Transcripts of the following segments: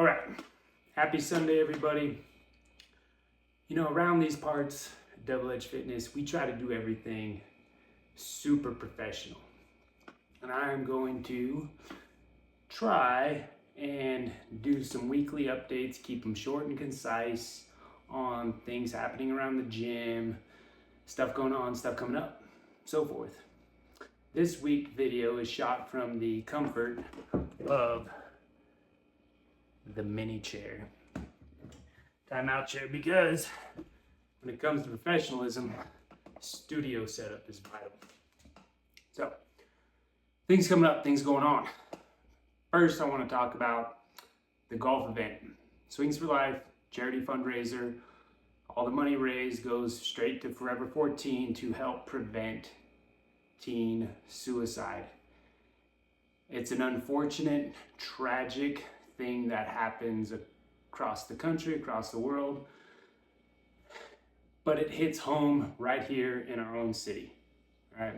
All right, happy Sunday, everybody. You know, around these parts, Double Edge Fitness, we try to do everything super professional. And I am going to try and do some weekly updates, keep them short and concise on things happening around the gym, stuff going on, stuff coming up, so forth. This week video is shot from the comfort of the mini chair, timeout chair, because when it comes to professionalism, studio setup is vital. So, things coming up, things going on. First, I want to talk about the golf event. Swings for Life, charity fundraiser. All the money raised goes straight to Forever 14 to help prevent teen suicide. It's an unfortunate, tragic thing that happens across the country, across the world, but it hits home right here in our own city, right?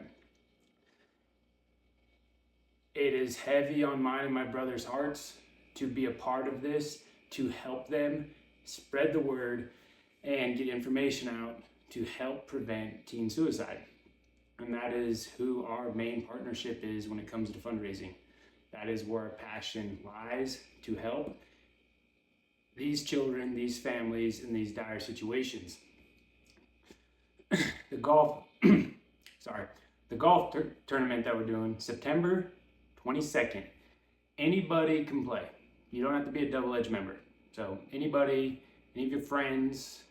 It is heavy on mine and my brother's hearts to be a part of this, to help them spread the word and get information out to help prevent teen suicide. And that is who our main partnership is when it comes to fundraising. That is where our passion lies, to help these children, these families in these dire situations. The golf tournament that we're doing, September 22nd. Anybody can play. You don't have to be a Double Edge member. So anybody, any of your friends,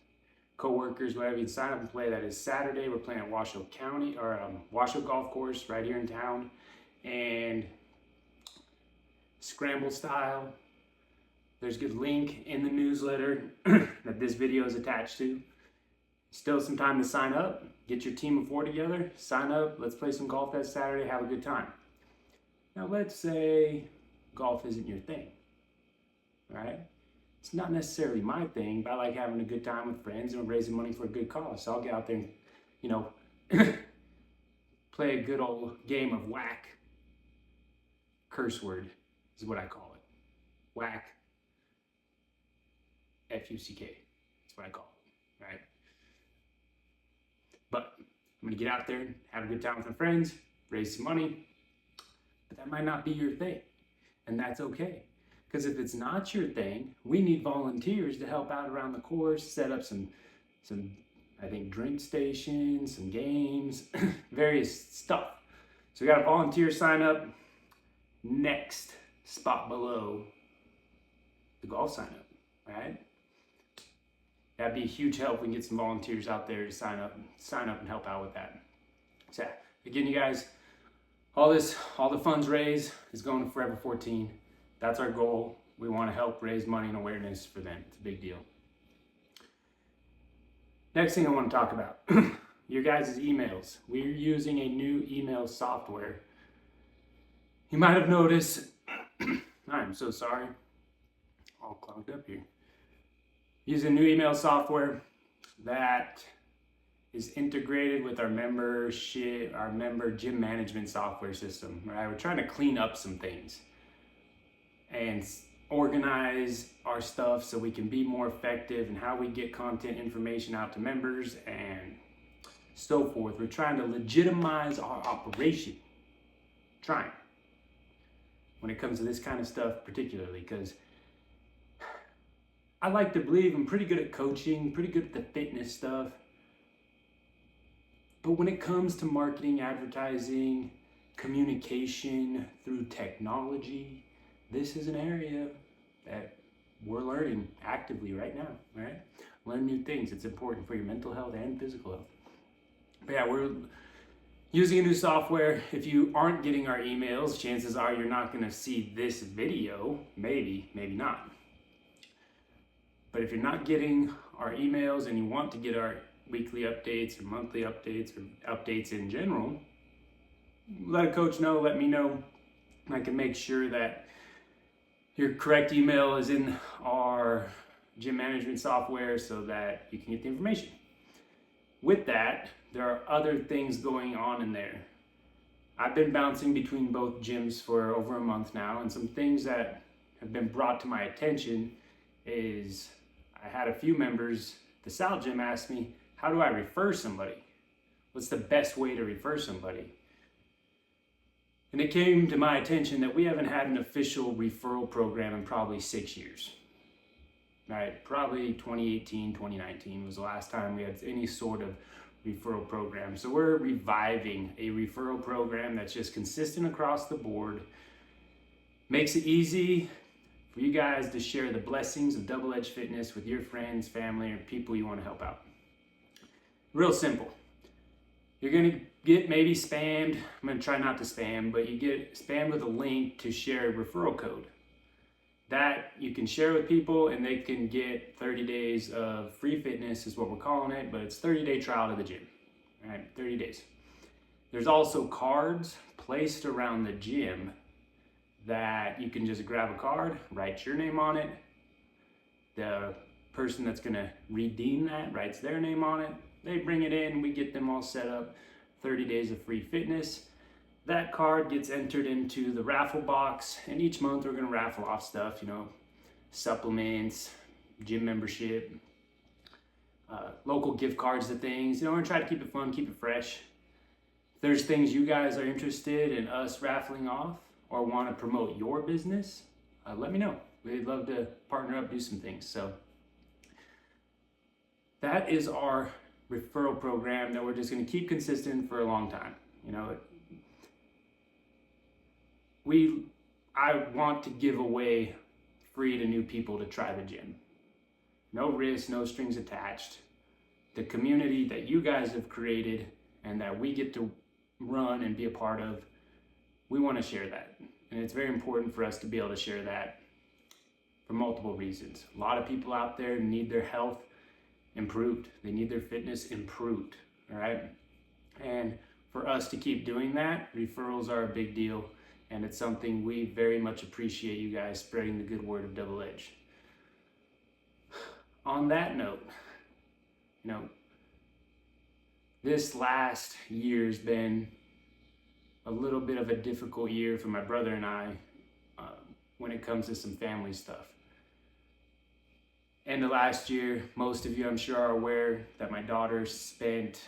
co-workers, whatever, you can sign up and play. That is Saturday. We're playing at Washoe County, or Washoe Golf Course right here in town. And scramble style. There's a good link in the newsletter that this video is attached to. Still some time to sign up. Get your team of 4 together. Sign up. Let's play some golf that Saturday. Have a good time. Now let's say golf isn't your thing, right? It's not necessarily my thing, but I like having a good time with friends and raising money for a good cause. So I'll get out there and, play a good old game of whack. Curse word is what I call it. Whack. F-U-C-K. That's what I call it, right? But I'm gonna get out there, have a good time with my friends, raise some money, but that might not be your thing, and that's okay. Because if it's not your thing, we need volunteers to help out around the course, set up some I think drink stations, some games, various stuff. So we got a volunteer sign up. Next spot below the golf sign up, right? That'd be a huge help. We can get some volunteers out there to sign up and help out with that. So again, you guys, all the funds raised is going to Forever 14. That's our goal. We want to help raise money and awareness for them. It's a big deal. Next thing I want to talk about, your guys' emails. We're using a new email software. You might have noticed, I'm so sorry, all clogged up here. Using new email software that is integrated with our member gym management software system, right? We're trying to clean up some things and organize our stuff so we can be more effective in how we get content information out to members and so forth. We're trying to legitimize our operation. Trying. When it comes to this kind of stuff particularly, because I like to believe I'm pretty good at coaching, pretty good at the fitness stuff. But when it comes to marketing, advertising, communication through technology, this is an area that we're learning actively right now, right? Learn new things. It's important for your mental health and physical health. But yeah, we're using a new software. If you aren't getting our emails, chances are you're not going to see this video. Maybe not. But if you're not getting our emails and you want to get our weekly updates or monthly updates or updates in general, let a coach know, let me know. I can make sure that your correct email is in our gym management software so that you can get the information. With that, there are other things going on in there. I've been bouncing between both gyms for over a month now, and some things that have been brought to my attention is I had a few members, the Sal Gym asked me, how do I refer somebody? What's the best way to refer somebody? And it came to my attention that we haven't had an official referral program in probably 6 years. Right? Probably 2018, 2019 was the last time we had any sort of referral program. So we're reviving a referral program that's just consistent across the board. Makes it easy for you guys to share the blessings of Double Edge Fitness with your friends, family, or people you want to help out. Real simple. You're going to get maybe spammed. I'm going to try not to spam, but you get spammed with a link to share a referral code. That you can share with people and they can get 30 days of free fitness is what we're calling it, but it's 30-day trial to the gym. All right, 30 days. There's also cards placed around the gym that you can just grab a card, write your name on it. The person that's going to redeem that writes their name on it. They bring it in, we get them all set up, 30 days of free fitness. That card gets entered into the raffle box, and each month we're gonna raffle off stuff, supplements, gym membership, local gift cards to things. We're gonna try to keep it fun, keep it fresh. If there's things you guys are interested in us raffling off or wanna promote your business, let me know. We'd love to partner up, do some things. So that is our referral program that we're just going to keep consistent for a long time. I want to give away free to new people to try the gym. No risk, no strings attached. The community that you guys have created and that we get to run and be a part of, we want to share that. And it's very important for us to be able to share that for multiple reasons. A lot of people out there need their health improved. They need their fitness improved, all right? And for us to keep doing that, referrals are a big deal, and it's something we very much appreciate you guys spreading the good word of Double Edge. On that note, this last year's been a little bit of a difficult year for my brother and I when it comes to some family stuff. End of last year, most of you I'm sure are aware that my daughter spent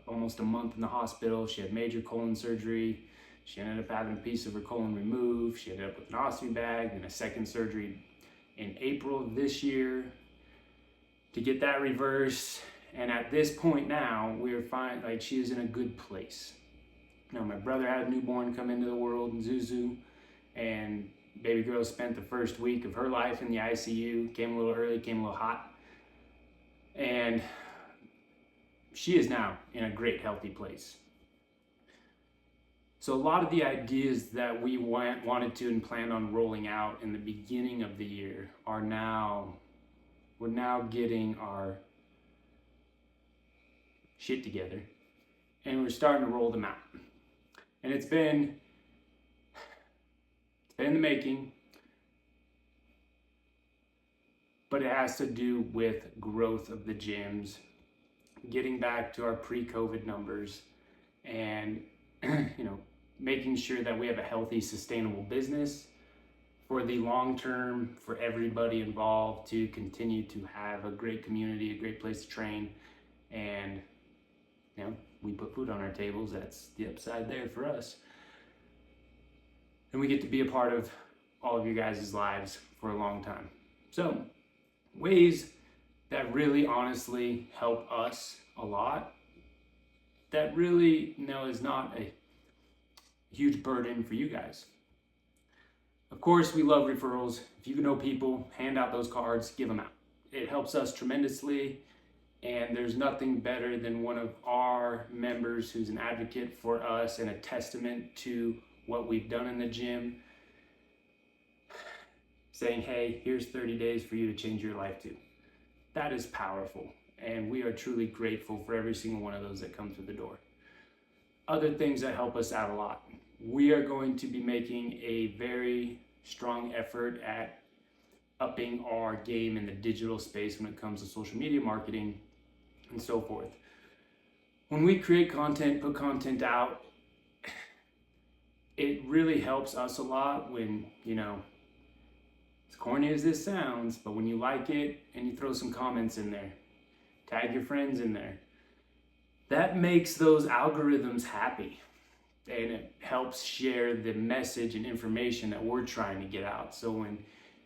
almost a month in the hospital. She had major colon surgery. She ended up having a piece of her colon removed. She ended up with an ostomy bag and a second surgery in April of this year to get that reversed. And at this point now, we're fine, she is in a good place. My brother had a newborn come into the world, Zuzu, and baby girl spent the first week of her life in the ICU, came a little early, came a little hot. And she is now in a great, healthy place. So a lot of the ideas that we wanted to and planned on rolling out in the beginning of the year we're now getting our shit together and we're starting to roll them out. And it's been in the making, but it has to do with growth of the gyms, getting back to our pre-COVID numbers, and making sure that we have a healthy, sustainable business for the long term, for everybody involved to continue to have a great community, a great place to train, and we put food on our tables. That's the upside there for us. And we get to be a part of all of you guys' lives for a long time. So, ways that really honestly help us a lot, that really is not a huge burden for you guys. Of course, we love referrals. If you know people, hand out those cards, give them out. It helps us tremendously. And there's nothing better than one of our members who's an advocate for us and a testament to what we've done in the gym, saying, hey, here's 30 days for you to change your life too. That is powerful. And we are truly grateful for every single one of those that come through the door. Other things that help us out a lot. We are going to be making a very strong effort at upping our game in the digital space when it comes to social media marketing and so forth. When we create content, put content out, it really helps us a lot when, As corny as this sounds, but when you like it and you throw some comments in there, tag your friends in there, that makes those algorithms happy. And it helps share the message and information that we're trying to get out. So when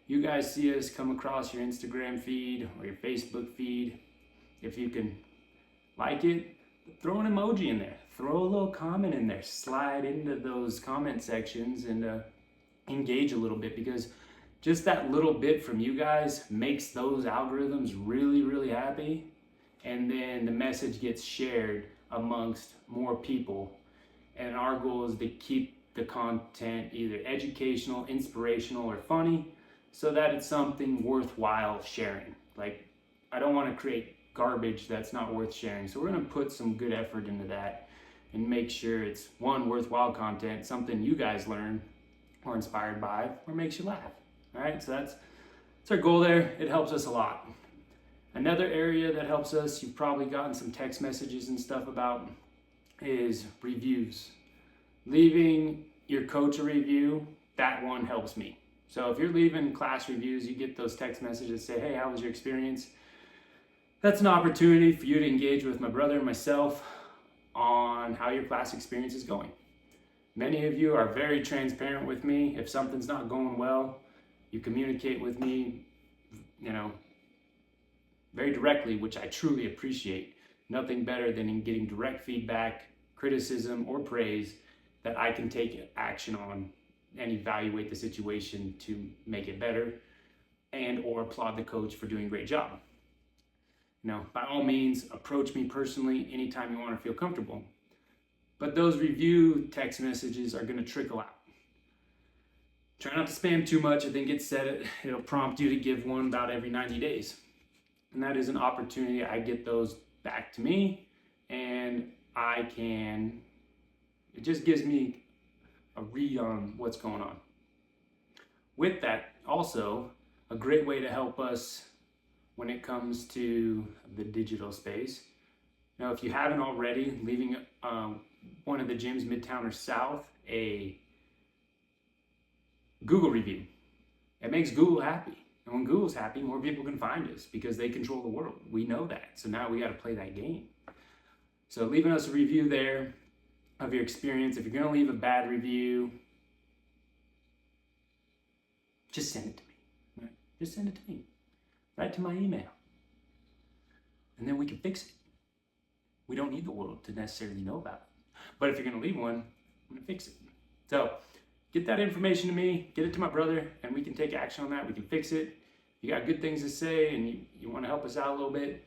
you guys see us come across your Instagram feed or your Facebook feed, if you can like it, throw an emoji in there, throw a little comment in there, slide into those comment sections and engage a little bit, because just that little bit from you guys makes those algorithms really, really happy. And then the message gets shared amongst more people. And our goal is to keep the content either educational, inspirational, or funny, so that it's something worthwhile sharing. Like, I don't want to create garbage that's not worth sharing. So we're going to put some good effort into that and make sure it's, one, worthwhile content, something you guys learn or inspired by, or makes you laugh. All right, so that's our goal there. It helps us a lot. Another area that helps us, you've probably gotten some text messages and stuff about, is reviews. Leaving your coach a review, that one helps me. So if you're leaving class reviews, you get those text messages that say, hey, how was your experience? That's an opportunity for you to engage with my brother and myself on how your class experience is going. Many of you are very transparent with me. If something's not going well, you communicate with me, very directly, which I truly appreciate. Nothing better than in getting direct feedback, criticism, or praise that I can take action on and evaluate the situation to make it better, and or applaud the coach for doing a great job. By all means, approach me personally anytime you want to feel comfortable. But those review text messages are going to trickle out. Try not to spam too much. I think it said it'll prompt you to give one about every 90 days. And that is an opportunity. I get those back to me, and it just gives me a read on what's going on. With that, also, a great way to help us when it comes to the digital space. Now, if you haven't already, leaving one of the gyms, Midtown or South, a Google review. It makes Google happy. And when Google's happy, more people can find us because they control the world. We know that. So now we got to play that game. So leaving us a review there of your experience. If you're going to leave a bad review, just send it to me. Right? Just send it to me. Right to my email. And then we can fix it. We don't need the world to necessarily know about it. But if you're going to leave one, I'm going to fix it. So get that information to me, get it to my brother, and we can take action on that. We can fix it. If you got good things to say and you want to help us out a little bit,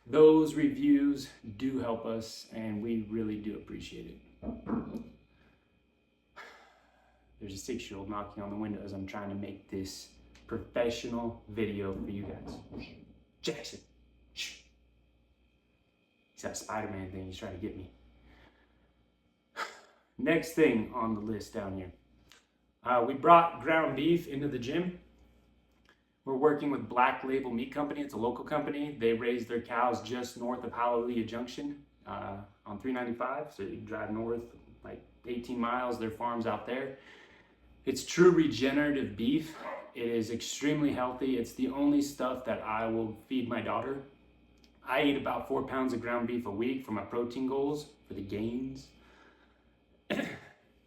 those reviews do help us, and we really do appreciate it. There's a 6-year-old knocking on the window as I'm trying to make this professional video for you guys. Jackson, shh. He's that Spider-Man thing he's trying to get me. Next thing on the list down here. We brought ground beef into the gym. We're working with Black Label Meat Company. It's a local company. They raise their cows just north of Hallelujah Junction on 395. So you drive north like 18 miles. Their farm's out there. It's true regenerative beef. It is extremely healthy. It's the only stuff that I will feed my daughter. I eat about 4 pounds of ground beef a week for my protein goals, for the gains.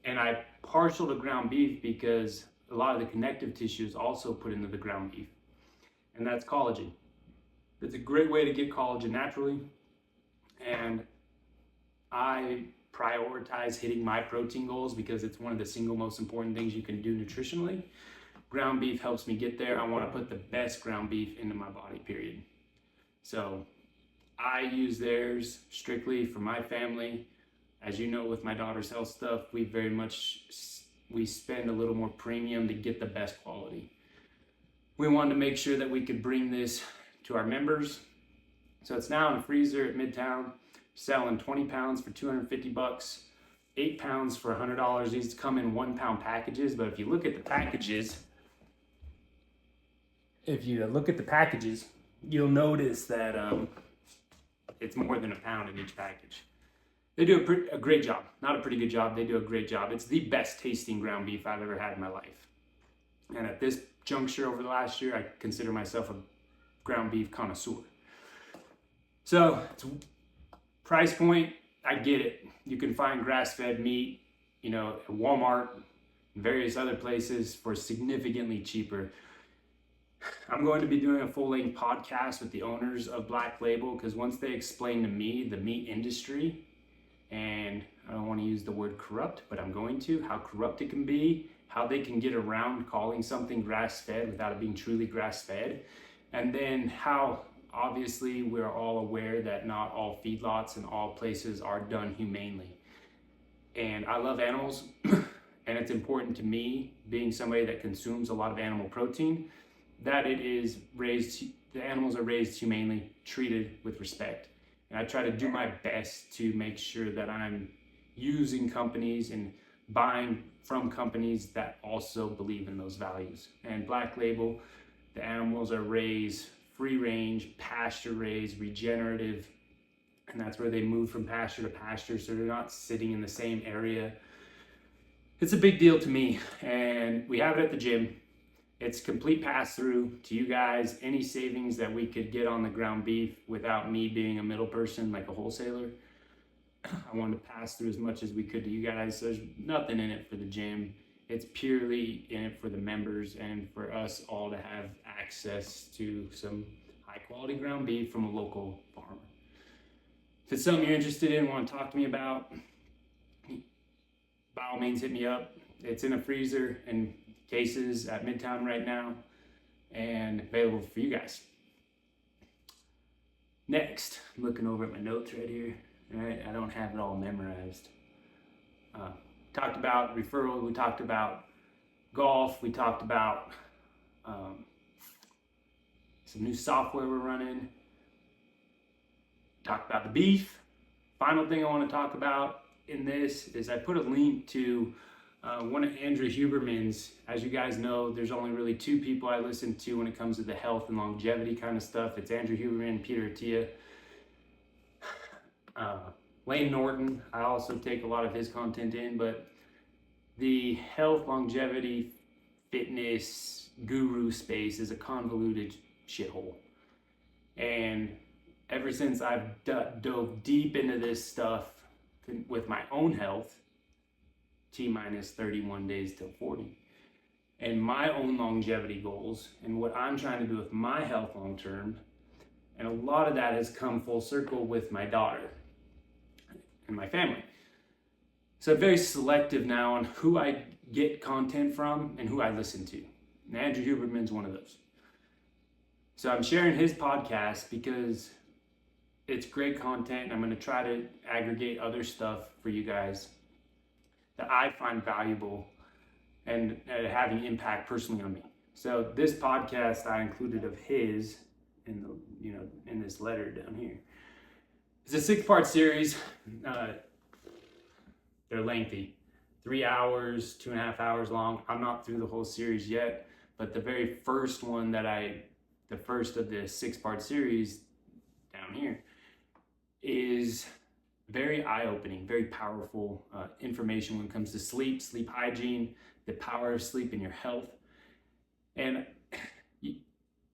And I partial to ground beef because a lot of the connective tissue is also put into the ground beef, and that's collagen. It's a great way to get collagen naturally, and I prioritize hitting my protein goals because it's one of the single most important things you can do nutritionally. Ground beef helps me get there. I want to put the best ground beef into my body, period. So I use theirs strictly for my family. As you know, with my daughter's health stuff, we spend a little more premium to get the best quality. We wanted to make sure that we could bring this to our members. So it's now in a freezer at Midtown, selling 20 pounds for $250, 8 pounds for $100. These come in 1 pound packages, but if you look at the packages, you'll notice that it's more than a pound in each package. They do a great job. Not a pretty good job, they do a great job. It's the best tasting ground beef I've ever had in my life. And at this juncture over the last year, I consider myself a ground beef connoisseur. So it's price point, I get it. You can find grass-fed meat, at Walmart and various other places for significantly cheaper. I'm going to be doing a full-length podcast with the owners of Black Label, because once they explain to me the meat industry, and I don't want to use the word corrupt, but I'm going to, how corrupt it can be, how they can get around calling something grass-fed without it being truly grass-fed, and then how obviously we're all aware that not all feedlots and all places are done humanely. And I love animals, and it's important to me, being somebody that consumes a lot of animal protein, that the animals are raised humanely, treated with respect. And I try to do my best to make sure that I'm using companies and buying from companies that also believe in those values. And Black Label, the animals are raised free range, pasture raised, regenerative, and that's where they move from pasture to pasture, so they're not sitting in the same area. It's a big deal to me, and we have it at the gym. It's complete pass-through to you guys. Any savings that we could get on the ground beef without me being a middle person like a wholesaler, I wanted to pass through as much as we could to you guys. There's nothing in it for the gym. It's purely in it for the members and for us all to have access to some high quality ground beef from a local farmer. If it's something you're interested in, want to talk to me about, by all means hit me up. It's in a freezer and cases at Midtown right now and available for you guys. Next, I'm looking over at my notes right here. All right, I don't have it all memorized. Talked about referral, we talked about golf, we talked about some new software we're running, talked about the beef. Final thing I want to talk about in this is I put a link to one of Andrew Huberman's. As you guys know, there's only really two people I listen to when it comes to the health and longevity kind of stuff. It's Andrew Huberman, Peter Attia. Lane Norton, I also take a lot of his content in, but the health, longevity, fitness guru space is a convoluted shithole. And ever since I've dove deep into this stuff with my own health, T-minus 31 days till 40, and my own longevity goals and what I'm trying to do with my health long term, and a lot of that has come full circle with my daughter and my family. So I'm very selective now on who I get content from and who I listen to. And Andrew Huberman's one of those. So I'm sharing his podcast because it's great content. I'm going to try to aggregate other stuff for you guys that I find valuable and having impact personally on me. So this podcast I included of his in the in this letter down here. It's a 6-part series. They're lengthy, 3 hours, 2.5 hours long. I'm not through the whole series yet, but the very first one the first of the 6-part series down here is very eye-opening, very powerful information when it comes to sleep hygiene, the power of sleep in your health. And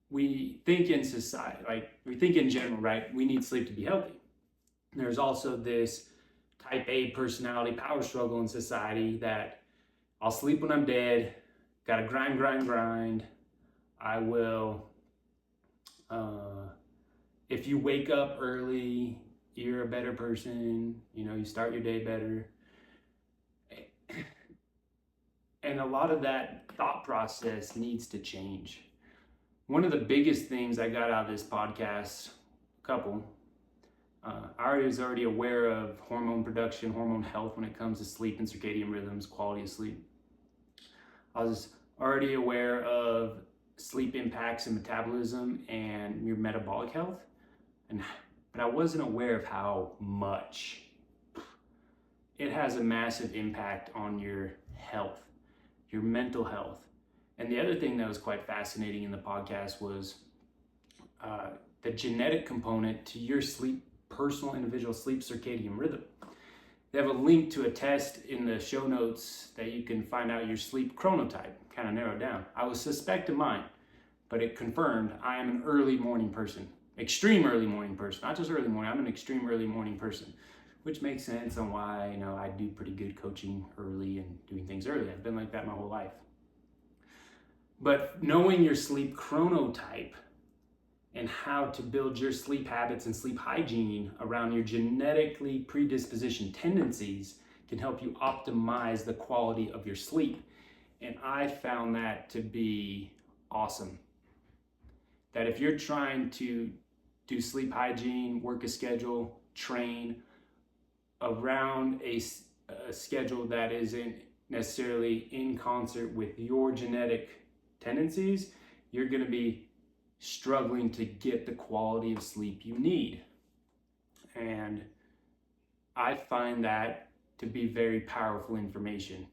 we think in society, we think in general, right? We need sleep to be healthy. There's also this type A personality power struggle in society that I'll sleep when I'm dead, gotta grind. I will, if you wake up early, you're a better person, you start your day better. And a lot of that thought process needs to change. One of the biggest things I got out of this podcast, I was already aware of hormone production, hormone health when it comes to sleep and circadian rhythms, quality of sleep. I was already aware of sleep impacts in metabolism and your metabolic health, but I wasn't aware of how much it has a massive impact on your health, your mental health. And the other thing that was quite fascinating in the podcast was the genetic component to your sleep, personal individual sleep circadian rhythm. They have a link to a test in the show notes that you can find out your sleep chronotype, kind of narrowed down. I was suspect of mine, but it confirmed I am an early morning person. Extreme early morning person, not just early morning, I'm an extreme early morning person, which makes sense on why, I do pretty good coaching early and doing things early. I've been like that my whole life. But knowing your sleep chronotype and how to build your sleep habits and sleep hygiene around your genetically predisposition tendencies can help you optimize the quality of your sleep. And I found that to be awesome. That if you're trying to do sleep hygiene, work a schedule, train around a schedule that isn't necessarily in concert with your genetic tendencies, you're going to be struggling to get the quality of sleep you need. And I find that to be very powerful information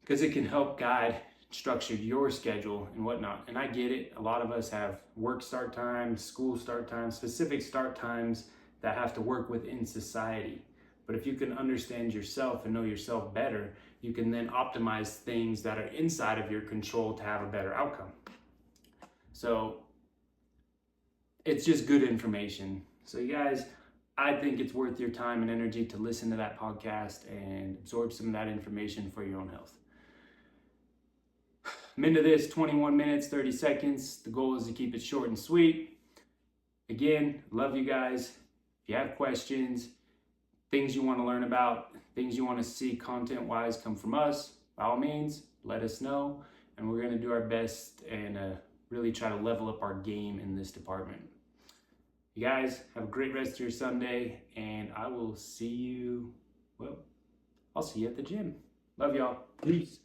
because it can help guide structure your schedule and whatnot. And I get it. A lot of us have work start times, school start times, specific start times that have to work within society. But if you can understand yourself and know yourself better, you can then optimize things that are inside of your control to have a better outcome. So it's just good information. So you guys, I think it's worth your time and energy to listen to that podcast and absorb some of that information for your own health. I'm into this 21 minutes, 30 seconds. The goal is to keep it short and sweet. Again, love you guys. If you have questions, things you want to learn about, things you want to see content-wise come from us, by all means, let us know. And we're going to do our best and really try to level up our game in this department. You guys, have a great rest of your Sunday, and I will see you, I'll see you at the gym. Love y'all. Peace.